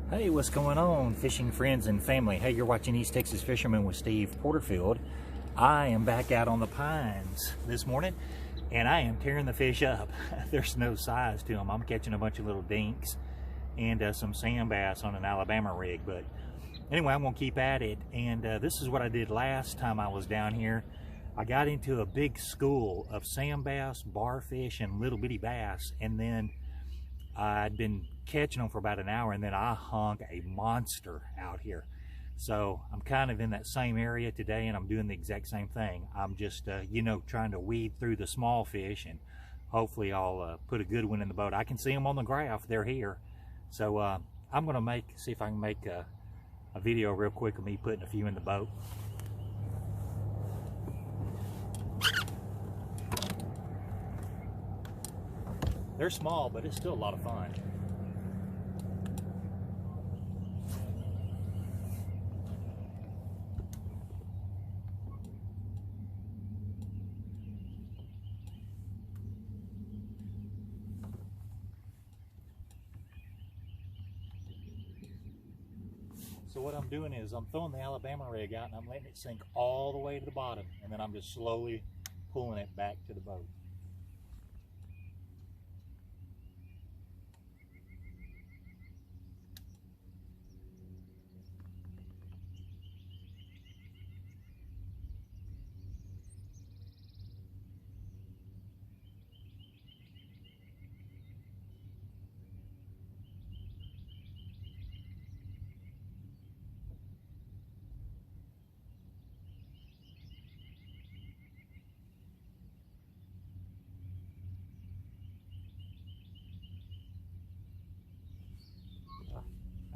Hey, what's going on, fishing friends and family? Hey, you're watching East Texas Fisherman with Steve Porterfield. I am back out on the pines this morning, and I am tearing the fish up. There's no size to them. I'm catching a bunch of little dinks and some sand bass on an Alabama rig. But anyway, I'm gonna keep at it. And this is what I did last time I was down here. I got into a big school of sand bass, barfish, and little bitty bass, and then I'd been catching them for about an hour, and then I hung a monster out here. So I'm kind of in that same area today, and I'm doing the exact same thing. I'm just, you know, trying to weed through the small fish, and hopefully I'll put a good one in the boat. I can see them on the graph. They're here. So I'm going to see if I can make a video real quick of me putting a few in the boat. They're small, but it's still a lot of fun. So what I'm doing is I'm throwing the Alabama rig out, and I'm letting it sink all the way to the bottom, and then I'm just slowly pulling it back to the boat.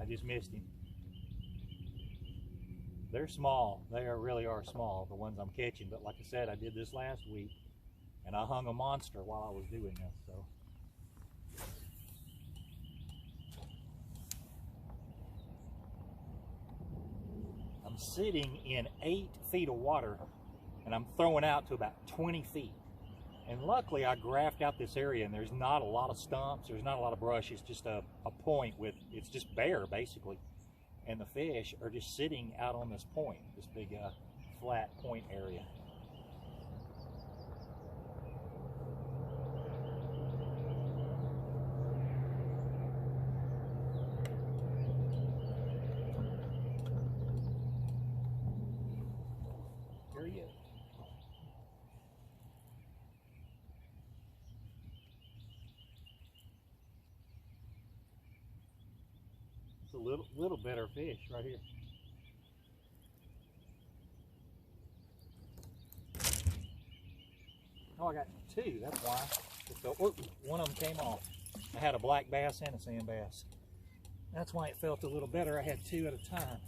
I just missed him. They're small. They really are small, the ones I'm catching. But like I said, I did this last week, and I hung a monster while I was doing this. So I'm sitting in 8 feet of water, and I'm throwing out to about 20 feet. And luckily I graphed out this area, and there's not a lot of stumps, there's not a lot of brush. It's just a point with, it's just bare basically. And the fish are just sitting out on this point, this big flat point area. Here he is. It's a little better fish right here. Oh, I got 2, that's why. One of them came off. I had a black bass and a sand bass. That's why it felt a little better. I had 2 at a time.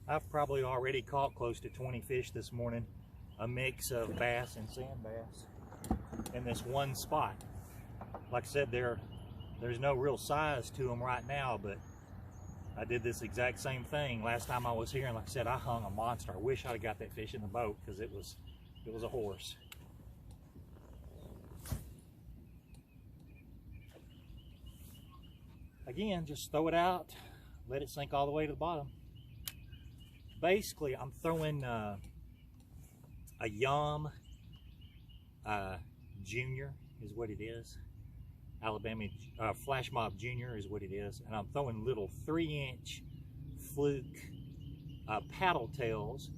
I've probably already caught close to 20 fish this morning, a mix of bass and sand bass in this one spot. Like I said, there's no real size to them right now, but I did this exact same thing last time I was here, and like I said, I hung a monster. I wish I'd have got that fish in the boat, because it was a horse. Again, just throw it out, let it sink all the way to the bottom. Basically, I'm throwing a Yum Junior is what it is. Alabama Flash Mob Junior is what it is. And I'm throwing little 3-inch fluke paddle tails.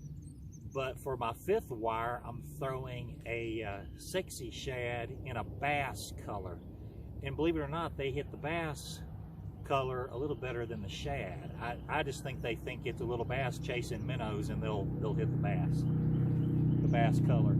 But for my 5th wire, I'm throwing a sexy shad in a bass color. And believe it or not, they hit the bass color a little better than the shad. I just think they think it's a little bass chasing minnows, and they'll hit the bass color.